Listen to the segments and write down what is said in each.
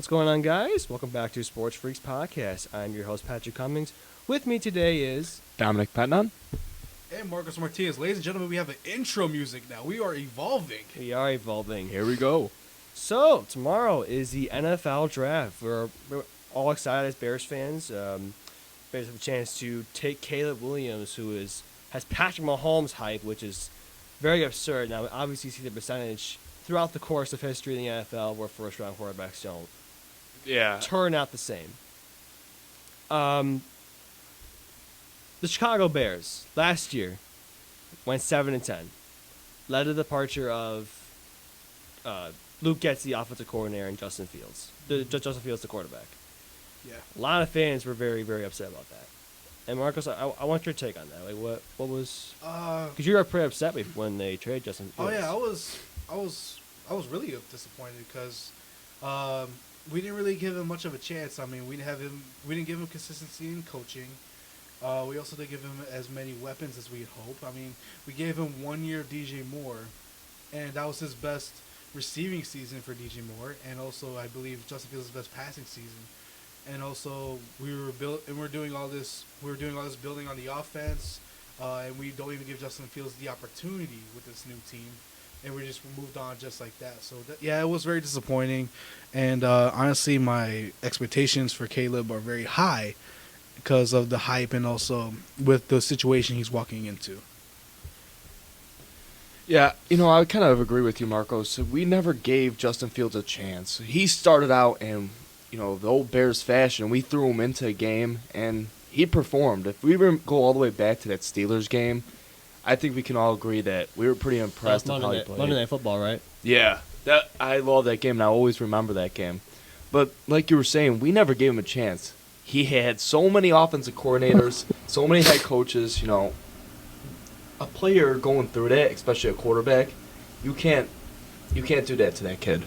going on, guys? Welcome back to Sports Freaks Podcast. I'm your host, Patrick Cummings. With me today is Dominic Patnon. And Marcos Martinez. Ladies and gentlemen, we have an intro music now. We are evolving. We are evolving. Here we go. So, tomorrow is the NFL Draft. We're all excited as Bears fans. Bears have a chance to take Caleb Williams, who has Patrick Mahomes hype, which is very absurd. Now, obviously, you see the percentage throughout the course of history in the NFL where first-round quarterbacks don't turn out the same. The Chicago Bears last year went 7-10, led to the departure of Luke Getz, the offensive coordinator, and Justin Fields. Justin Fields, the quarterback. Yeah. A lot of fans were very, very upset about that. And Marcos, I want your take on that. Like, what was? Because you were pretty upset when they traded Justin Fields. Oh yeah, I was really disappointed because we didn't really give him much of a chance. I mean, we didn't give him consistency in coaching. We also didn't give him as many weapons as we had hoped. I mean, we gave him 1 year of DJ Moore, and that was his best receiving season for DJ Moore, and also I believe Justin Fields' best passing season. And also we were doing all this building on the offense, and we don't even give Justin Fields the opportunity with this new team, and we just moved on just like that. So it was very disappointing, and honestly, my expectations for Caleb are very high because of the hype and also with the situation he's walking into. Yeah, I kind of agree with you, Marcos. We never gave Justin Fields a chance. He started out in, the old Bears fashion. We threw him into a game, and he performed. If we go all the way back to that Steelers game, I think we can all agree that we were pretty impressed with how he played. Monday Night Football, right? Yeah, I love that game, and I always remember that game. But like you were saying, we never gave him a chance. He had so many offensive coordinators, so many head coaches, a player going through that, especially a quarterback, you can't do that to that kid.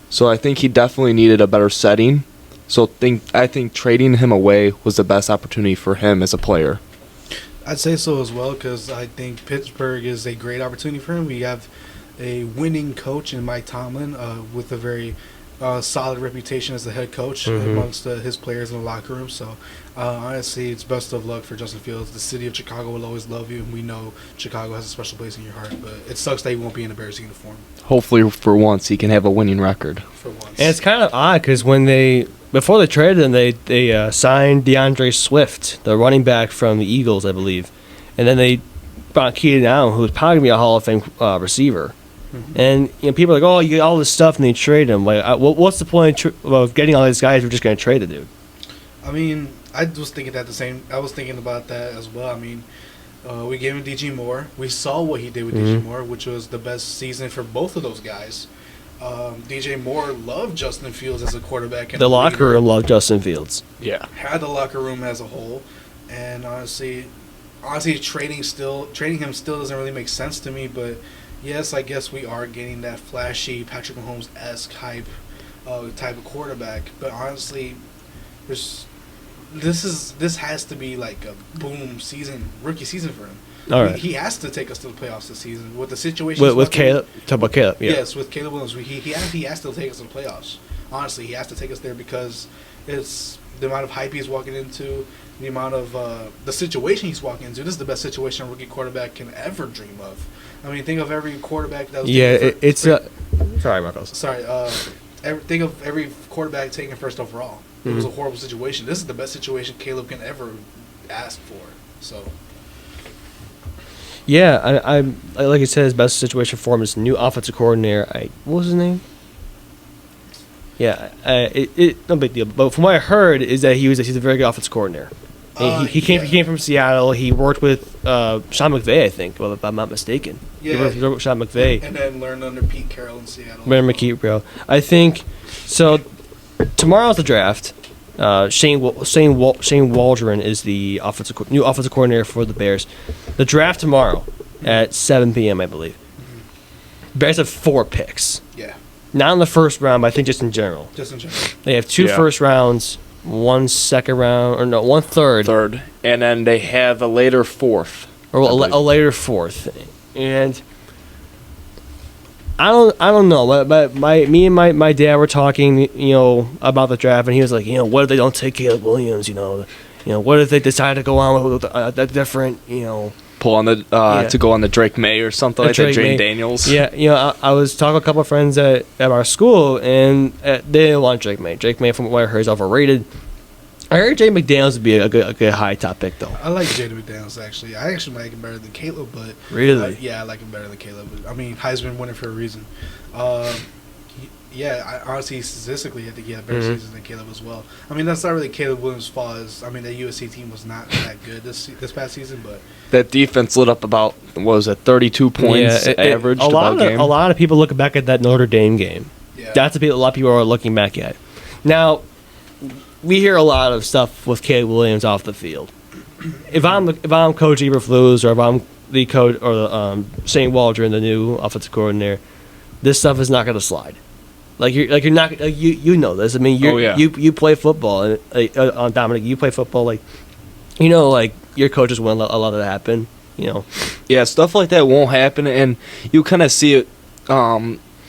So I think he definitely needed a better setting. So I think trading him away was the best opportunity for him as a player. I'd say so as well because I think Pittsburgh is a great opportunity for him. We have a winning coach in Mike Tomlin with a very solid reputation as the head coach amongst his players in the locker room. So honestly, it's best of luck for Justin Fields. The city of Chicago will always love you, and we know Chicago has a special place in your heart. But it sucks that he won't be in a Bears uniform. Hopefully, for once, he can have a winning record. For once. And it's kind of odd because before they traded him, they signed DeAndre Swift, the running back from the Eagles, I believe, and then they brought Keenan Allen, who was probably going to be a Hall of Fame receiver. And people are like, oh, you get all this stuff and they trade him. Like, what's the point of getting all these guys? We're just going to trade the dude. I mean, I was thinking I was thinking about that as well. I mean, we gave him DJ Moore. We saw what he did with DJ Moore, which was the best season for both of those guys. DJ Moore loved Justin Fields as a quarterback. And the locker room loved Justin Fields. Yeah, had the locker room as a whole, and honestly, trading him still doesn't really make sense to me. But yes, I guess we are getting that flashy Patrick Mahomes-esque hype type of quarterback. But honestly, this has to be like a boom rookie season for him. All right. He has to take us to the playoffs this season with the situation with Caleb. Talk about Caleb. Yeah. Yes, with Caleb Williams, he has to take us to the playoffs. Honestly, he has to take us there because it's the amount of hype he's walking into, the amount of the situation he's walking into. This is the best situation a rookie quarterback can ever dream of. I mean, think of every quarterback that was sorry, Marcos. Sorry, think of every quarterback taken first overall. It was a horrible situation. This is the best situation Caleb can ever ask for. So. Yeah, I like you said, his best situation for him is new offensive coordinator. What was his name? Yeah, no big deal. But from what I heard is that he's a very good offensive coordinator. He came from Seattle. He worked with Sean McVay, I think, if I'm not mistaken. Yeah, he worked with Sean McVay. And then learned under Pete Carroll in Seattle. I think so. Tomorrow's the draft. Shane Waldron is the new offensive coordinator for the Bears. The draft tomorrow at 7 p.m., I believe. Bears have 4 picks. Yeah. Not in the first round, but I think just in general. They have 2 first rounds, 1 second round, or no, 1 third. Third. And then they have a later fourth. Or a later fourth. And I don't know, but me and my dad were talking, about the draft, and he was like, what if they don't take Caleb Williams, what if they decide to go on with a different, Pull on the to go on the Drake May or something like that. Drake May. Jane Daniels. Yeah, I was talking to a couple of friends at our school, and they didn't want Drake May. Drake May, from what I heard, is overrated. I heard Jay McDaniels would be a good high top pick, though. I like Jaden McDaniels, actually. I actually like him better than Caleb, but... Really? Yeah, I like him better than Caleb. I mean, Heisman winner for a reason. I honestly, statistically, I think he had a better season than Caleb as well. I mean, that's not really Caleb Williams' fault. That USC team was not that good this past season, but... That defense lit up about, what was it, 32 points averaged a game. A lot of people look back at that Notre Dame game. Yeah. That's a lot of people are looking back at. Now, we hear a lot of stuff with Caleb Williams off the field. If I'm Coach Eberflus, or if I'm the coach, or Shane Waldron, the new offensive coordinator, this stuff is not going to slide. You're not you know this. I mean, you play football, and Dominic, you play football, your coaches won't let a lot of that happen. Yeah, stuff like that won't happen, and you kind of see it.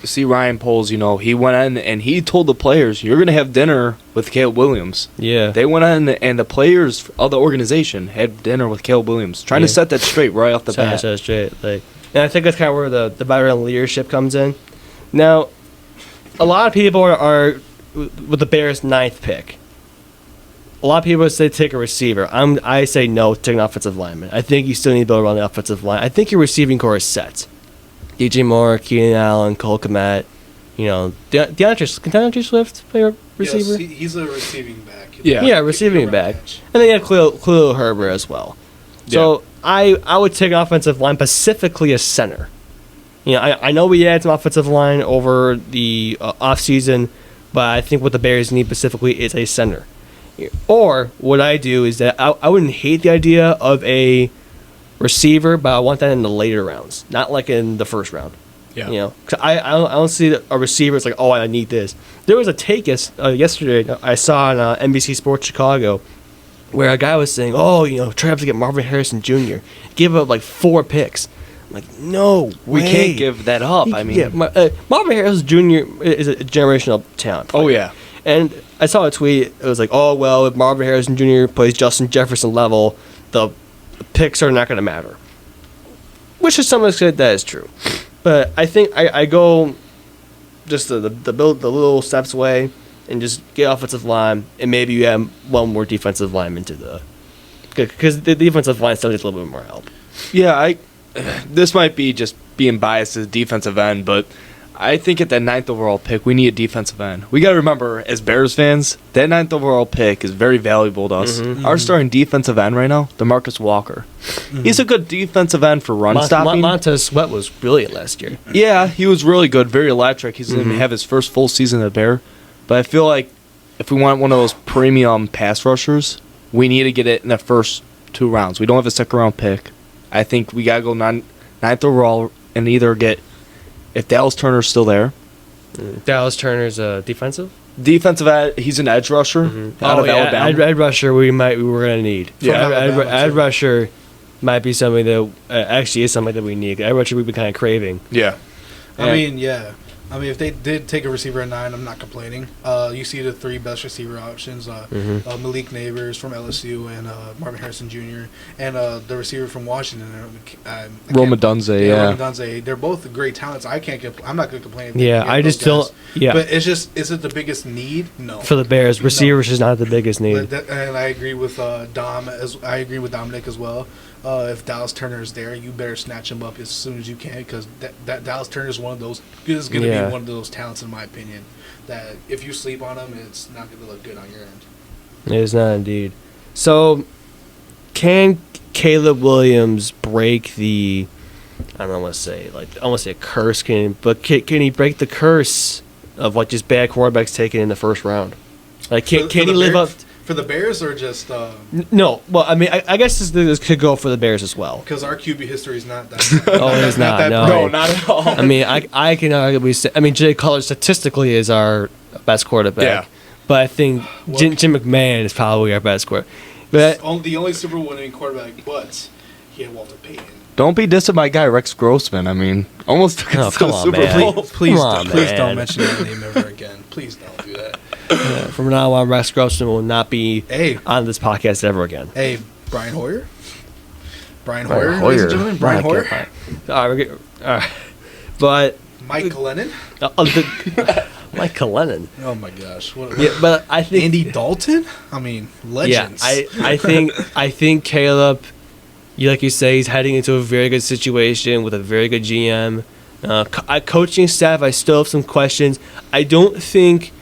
See Ryan Poles, he went in and he told the players, "You're gonna have dinner with Caleb Williams." Yeah, they went in and the players of the organization had dinner with Caleb Williams, trying to set that straight right off the bat. Set straight, and I think that's kind of where the veteran leadership comes in. Now, a lot of people are with the Bears' 9th pick. A lot of people say take a receiver. I say no, take an offensive lineman. I think you still need to build around the offensive line. I think your receiving core is set. DJ Moore, Keenan Allen, Cole Kmet, DeAndre Swift play a receiver? Yes, he's a receiving back. Yeah, receiving back. And then you have Khalil Herbert as well. So I would take an offensive line, specifically a center. I know we had some offensive line over the offseason, but I think what the Bears need specifically is a center. Or what I do is that I wouldn't hate the idea of a receiver, but I want that in the later rounds, not like in the first round. Yeah. 'Cause I don't see a receiver. It's like, oh, I need this. There was a take yesterday I saw on NBC Sports Chicago where a guy was saying, oh, try to get Marvin Harrison Jr. Give up like 4 picks. I'm like, no, we can't give that up. Marvin Harrison Jr. is a generational talent player. Oh yeah. And I saw a tweet. It was like, oh well, if Marvin Harrison Jr. plays Justin Jefferson level, the picks are not going to matter. Which is something that is true. But I think I go just the little steps away and just get offensive line, and maybe you have one more defensive lineman because the defensive line still needs a little bit more help. Yeah, this might be just being biased as a defensive end, but I think at that 9th overall pick, we need a defensive end. We got to remember, as Bears fans, that 9th overall pick is very valuable to us. Our starting defensive end right now, DeMarcus Walker. He's a good defensive end for run stopping. Montez Sweat was brilliant last year. Yeah, he was really good, very electric. He's going to have his first full season at Bear. But I feel like if we want one of those premium pass rushers, we need to get it in the first 2 rounds. We don't have a second-round pick. I think we got to go 9th overall and either get, if Dallas Turner's still there. Dallas Turner's defensive? Defensive end, he's an edge rusher out of Alabama. Edge rusher we were going to need. Yeah. Edge rusher might be something that actually is something that we need. Edge rusher we've been kind of craving. Yeah. I mean, if they did take a receiver at 9, I'm not complaining. You see the 3 best receiver options: Malik Neighbors from LSU, and Marvin Harrison Jr., and the receiver from Washington, Rome Odunze. Rome Odunze. They're both great talents. I'm not going to complain. I just don't. Yeah. But it's just, is it the biggest need? No. For the Bears, receivers is not the biggest need. And I agree with I agree with Dominic as well. If Dallas Turner is there, you better snatch him up as soon as you can, because that Dallas Turner is one of those. Is going to be one of those talents, in my opinion, that if you sleep on him, it's not going to look good on your end. It is not indeed. So, can Caleb Williams break the? I don't want to say a curse, can he break the curse of just bad quarterbacks taken in the first round? Can he live up? For the Bears, or just... No. Well, I mean, I guess this could go for the Bears as well. Because our QB history is not that... It's not. No, not at all. I mean, I can arguably say... I mean, Jay Cutler statistically is our best quarterback. Yeah. But I think Jim McMahon is probably our best quarterback. But the only Super Bowl winning quarterback, but he had Walter Payton. Don't be dissing my guy Rex Grossman. I mean, almost took us to come the on, Super man. Bowl. Please, Come on, please man. don't mention that name ever again. Please don't do that. From now on, Rex Grossman will not be Hey, on this podcast ever again. hey, Brian Hoyer. Brian Brian Hoyer, ladies and gentlemen. Brian Okay, Hoyer. fine. All right, all right. But Mike Lennon. Mike Lennon. Oh my gosh. What, Yeah, but I think Andy Dalton. I mean, legends. Yeah, I think Caleb, like you say, he's heading into a very good situation with a very good GM. Coaching staff, I still have some questions. I don't think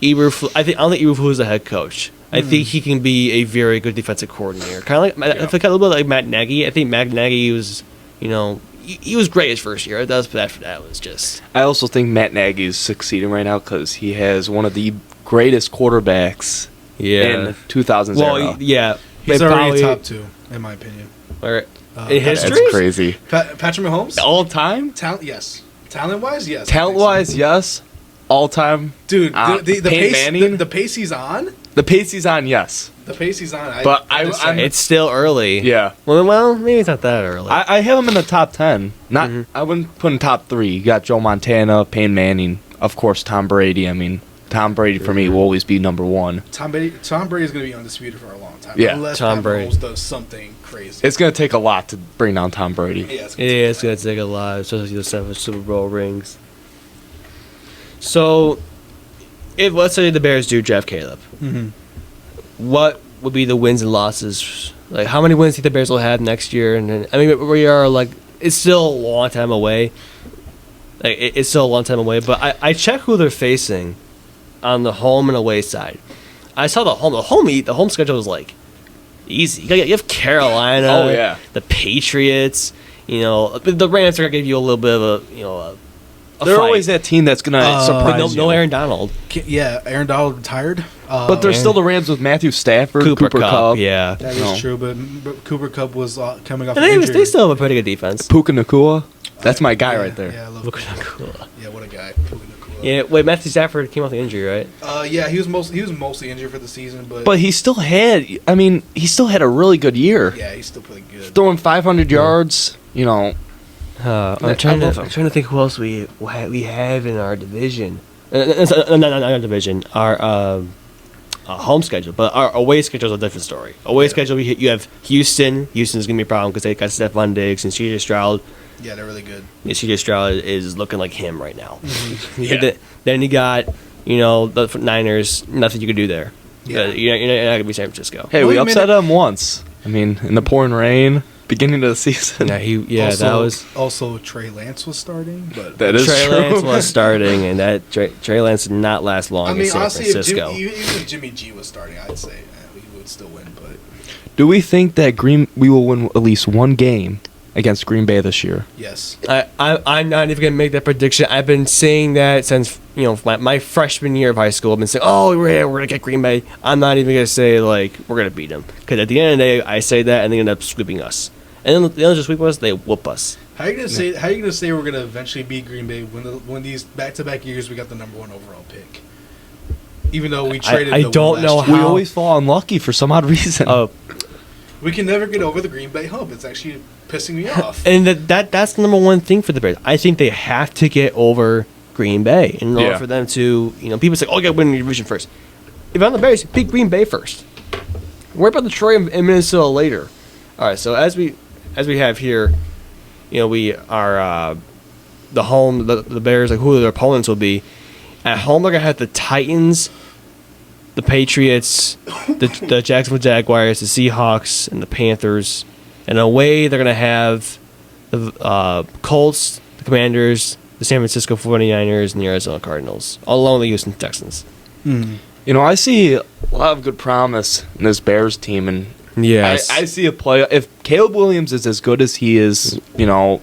Eberflus. I don't think Eberflus is a head coach. I think he can be a very good defensive coordinator. Kind of like I think a little bit like Matt Nagy. I think Matt Nagy was, he was great his first year. That was just. I also think Matt Nagy is succeeding right now because he has one of the greatest quarterbacks in 2000s era. Well, yeah. He's but already probably- top 2, in my opinion. or- Uh, in That's history? That's crazy. Patrick Mahomes. All time? Talent, yes. Talent-wise, yes. Talent-wise, yes. All time? dude, the Peyton pace, Manning? the pace he's on. The pace he's on, yes. The pace he's on. But I'm just saying. It's still early. Yeah. Well, maybe it's not that early. I have him in the top 10. Not. I wouldn't put in top 3. You got Joe Montana, Peyton Manning, of course, Tom Brady. I mean, Tom Brady for me will always be number 1. Tom Brady is going to be undisputed for a long time. Yeah, Unless Tom Pat Brady. Mahomes does something crazy. It's going to take a lot to bring down Tom Brady. Yeah, it's Yeah, it's gonna take a lot, especially the 7 Super Bowl rings. So, if let's say the Bears do draft Caleb, Mhm. what would be the wins and losses? Like, how many wins do you think the Bears will have next year? And then, I mean, we are like, it's still a long time away. Like, it's still a long time away. But I check who they're facing on the home and away side. I saw the home schedule was like easy. You have Carolina. Oh, yeah. The Patriots. The Rams are gonna give you a little bit of a They're fight. always that team that's going to But surprise you. no Aaron Donald. Yeah, Aaron Donald retired. But they're still the Rams with Matthew Stafford, Cooper Kupp, yeah. That is No. true, but Cooper Kupp was coming off And an they injury. still have a pretty good defense. Puka Nakua. That's my guy Yeah, right there. Yeah, I love Look Puka at that Nakua. cool. Yeah, what a guy. Puka Nakua. Yeah, wait, Matthew Stafford came off the injury, right? Yeah, he was mostly injured for the season, But he still had a really good year. yeah, he's still pretty good. Throwing 500 yards, I'm trying to think who else we have in our division. Not our division. Our home schedule, but our away schedule is a different story. Away schedule, you have Houston. Houston's gonna be a problem because they got Stephon Diggs and C.J. Stroud. Yeah, they're really good. Yeah, C.J. Stroud is looking like him right now. Yeah. Then you got the Niners. Nothing you can do there. Yeah. You're not gonna be San Francisco. hey, Well, we you upset made him once. I mean, in the pouring rain, beginning of the season. That was. Also Trey Lance was starting, but That is Trey true. Lance was starting, and that Trey Lance did not last long I in mean, San honestly, Francisco. even if Jimmy G was starting, I'd say we would still win. But Do we think that we will win at least one game against Green Bay this year? yes, I'm not even gonna make that prediction. I've been saying that since my freshman year of high school. I've been saying, "Oh, we're gonna get Green Bay." I'm not even gonna say like we're gonna beat them because at the end of the day, I say that and they end up sweeping us. And then they'll just sweep us. They whoop us. how are you gonna say we're gonna eventually beat Green Bay when these back-to-back years we got the number 1 overall pick? Even though we traded, I the one don't know last We year. How? always fall unlucky for some odd reason. We can never get over the Green Bay hump. It's actually pissing me off. And that's the number one thing for the Bears. I think they have to get over Green Bay in order Yeah. for them to, people say, "Oh, you got to win the division first." If I'm the Bears, beat Green Bay first. Worry about Detroit and Minnesota later. All right. So as we have here, we are the home the Bears, like who their opponents will be. At home, they're gonna have the Titans, the Patriots, the Jacksonville Jaguars, the Seahawks, and the Panthers. And away, they're going to have the Colts, the Commanders, the San Francisco 49ers, and the Arizona Cardinals, all along with the Houston Texans. I see a lot of good promise in this Bears team, and Yes. I see a play. If Caleb Williams is as good as he is,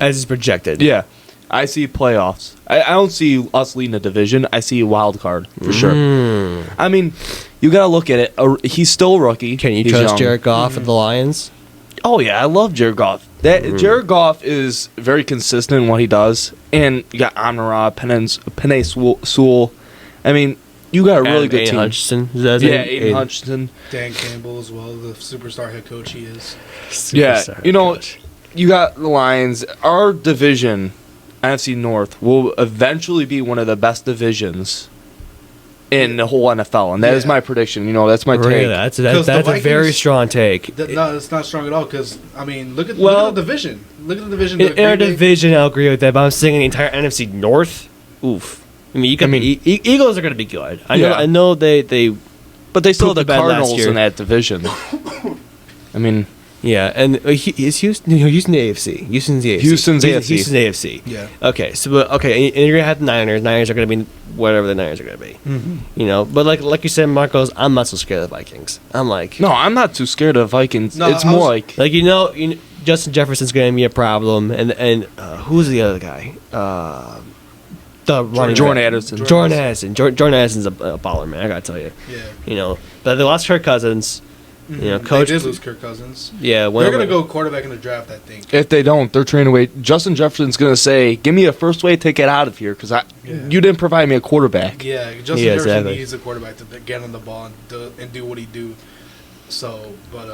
As is projected. yeah, I see playoffs. I don't see us leading a division. I see a wild card for sure. I mean, you got to look at it. He's still a rookie. Can you He's trust young. Jared Goff at the Lions? Oh yeah, I love Jared Goff. Jared Goff is very consistent in what he does, and you got Amon-Ra, Penei Sewell. I mean, you got a really good Aiden team. Hutchinson. Is that his Yeah, name? Aiden Hutchinson. Dan Campbell as well, the superstar head coach he is. Yeah, Superstar you know, coach. you got the Lions. Our division, NFC North, will eventually be one of the best divisions in the whole NFL, and that is Yeah. my prediction. That's my Really, take. that's Because the a very Vikings- strong take. No, it's not strong at all. Because I mean, look at Well- the division. Look at the division. In our Green Bay- division, I'll agree with that. But I'm saying the entire NFC North. Oof. I mean, Eagles are going to be good. Yeah. I know they. But they still have Pooped the the bed last Cardinals year. in that division. I mean, Yeah, and is Houston? No, Houston the AFC. Houston's the AFC. Houston's AFC. Houston's the AFC. Yeah. Okay, so and you're gonna have the Niners. Niners are gonna be whatever the Niners are gonna be. Mm-hmm. But like you said, Marcos, I'm not so scared of the Vikings. I'm like, no, I'm not too scared of Vikings. No, it's I more was- like like Justin Jefferson's gonna be a problem, and who's the other guy? The running Jordan back. Addison. Jordan Addison. Jordan Addison's a baller, man. I gotta tell you. Yeah. But they lost Kirk Cousins. Coach. They did lose Kirk Cousins. Yeah, They're gonna go quarterback in the draft, I think. If they don't, they're trading away. Justin Jefferson's going to say, give me a first-way ticket out of here because you didn't provide me a quarterback. Yeah, Justin Yeah, Jefferson exactly. needs a quarterback to get on the ball and do what he do. So, but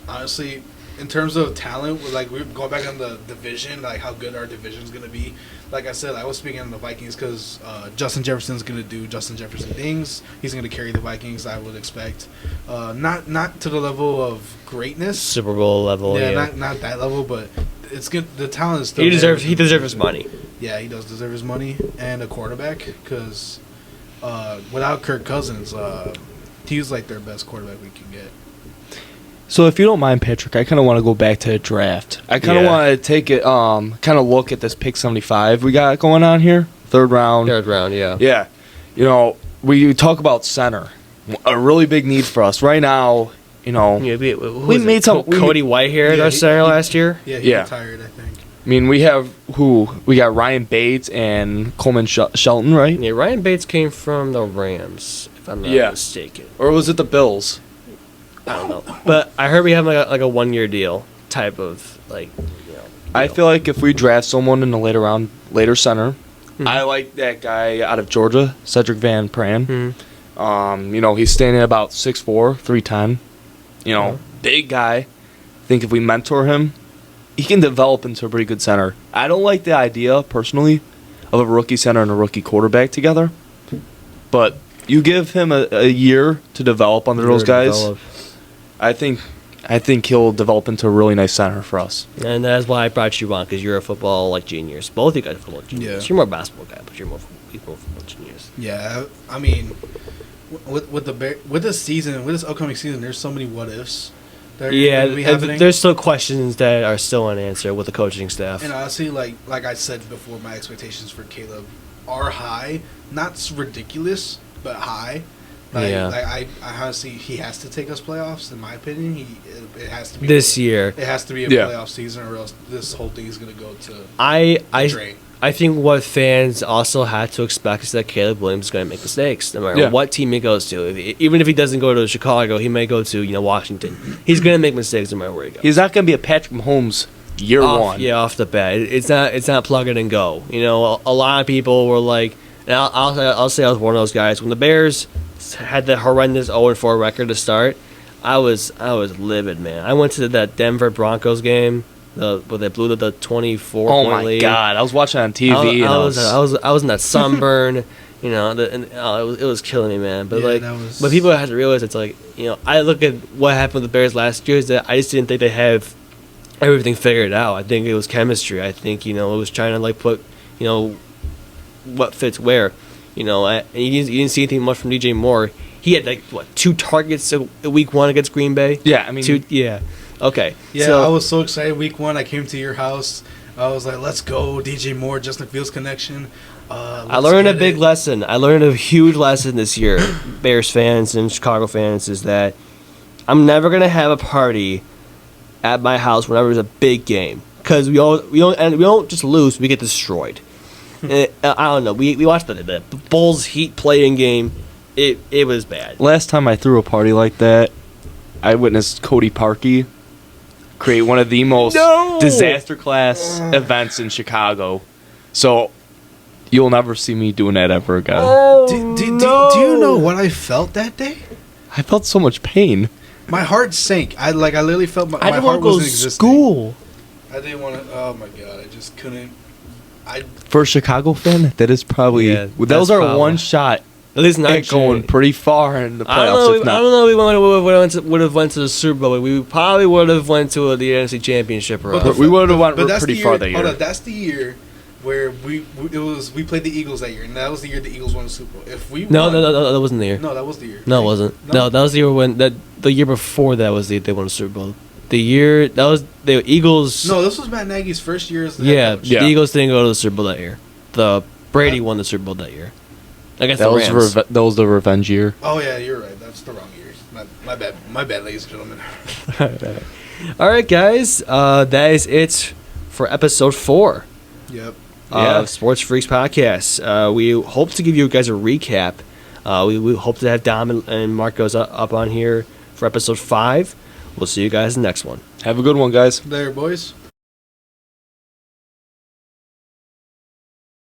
honestly, in terms of talent, like we're going back on the division, like how good our division's gonna be. Like I said, I was speaking on the Vikings because Justin Jefferson's gonna do Justin Jefferson things. He's gonna carry the Vikings, I would expect. Not to the level of greatness. Super Bowl level. Yeah, Not that level, but it's good. The talent is still. he there. deserves his money. Yeah, he does deserve his money and a quarterback because without Kirk Cousins, he's like their best quarterback we can get. So if you don't mind, Patrick, I kind of want to go back to the draft. I kind of Yeah. want to take it, kind of look at this pick 75 we got going on here. Third round. Third round, yeah. Yeah. We talk about center. A really big need for us. Right now, Yeah, We made some- we Cody Whitehair at Yeah, our he- center he- last year. Yeah, he Yeah. retired, I think. I mean, we have we got Ryan Bates and Coleman Shelton, right? Yeah, Ryan Bates came from the Rams, if I'm not Yeah. mistaken. Or was it the Bills? I don't know, but I heard we have like a 1 year deal type of I deal. feel like if we draft someone in the later center, Mhm. I like that guy out of Georgia, Cedric Van Pran. Mhm. He's standing at about 6'4", 310. Big guy. I think if we mentor him, he can develop into a pretty good center. I don't like the idea, personally, of a rookie center and a rookie quarterback together. But you give him a year to develop under those guys, I think he'll develop into a really nice center for us. And that's why I brought you on, because you're a football genius. Both of you guys are football genius. Yeah. You're more basketball guy, but you're more football genius. Yeah, I mean, with this upcoming season, there's so many what ifs. That are Yeah, gonna be happening. there's still questions that are still unanswered with the coaching staff. And honestly, like I said before, my expectations for Caleb are high. Not ridiculous, but high. Yeah. Like I honestly, he has to take us playoffs. In my opinion, it has to be This year, It has to be a Yeah. playoff season, or else this whole thing is gonna go to I drain. I think what fans also had to expect is that Caleb Williams is going to make mistakes, no matter Yeah. what team he goes to. Even if he doesn't go to Chicago, he may go to Washington. He's going to make mistakes no matter where he goes. He's not going to be a Patrick Mahomes year one. Yeah, off the bat, it's not plug it and go. A lot of people were like, and I'll say I was one of those guys when the Bears had the horrendous 0-4 record to start. I was livid, man. I went to that Denver Broncos game. Where they blew the 24 Oh point my lead. God! I was watching on TV. I was in that sunburn, it was killing me, man. But Yeah, that was- but people have to realize it's like, I look at what happened with the Bears last year is that I just didn't think they have everything figured out. I think it was chemistry. I think it was trying to put what fits where, and you didn't see anything much from DJ Moore. He had 2 targets a week 1 against Green Bay. Yeah, I mean, 2. Yeah. Okay. Yeah, So, I was so excited. Week 1, I came to your house. I was like, "Let's go, DJ Moore, Justin Fields connection." I learned a big lesson. I learned a huge lesson this year, Bears fans and Chicago fans, is that I'm never gonna have a party at my house whenever there's a big game, because we don't just lose, we get destroyed. And, I don't know. We watched the Bulls Heat playing game. It was bad. last time I threw a party like that, I witnessed Cody Parkey create one of the most No! disaster class events in Chicago. So you'll never see me doing that ever again. Do you know what I felt that day? I felt so much pain. My heart sank. I literally felt my I didn't heart want to go wasn't to existing. school. I didn't want to. Oh my god, I just couldn't. For a Chicago fan, that is probably Yeah, that that's was our probably- one shot At least not at going pretty far in the I don't playoffs. know. If I not, don't know. We would have went to the Super Bowl. We probably would have went to the NFC Championship. Or But we would have went But that's pretty the far year, that hold year. on, that's the year where we played the Eagles that year, and that was the year the Eagles won the Super Bowl. If we no, won, that wasn't the year. no, that was the year. No, it right? wasn't. No, that was the year when the year before that was they won the Super Bowl. The year that was the Eagles. No, this was Matt Nagy's first year as the Yeah, head coach. Yeah. the Eagles didn't go to the Super Bowl that year. The Brady won the Super Bowl that year against That the was Rams. that was the revenge year. Oh yeah, you're right. That's the wrong year. My bad, ladies and gentlemen. All right, guys, that is it for episode 4 Yep. Yeah. of Sports Freaks Podcast. We hope to give you guys a recap. We hope to have Dom and Marcos up on here for episode 5. We'll see you guys in the next one. Have a good one, guys. There, boys.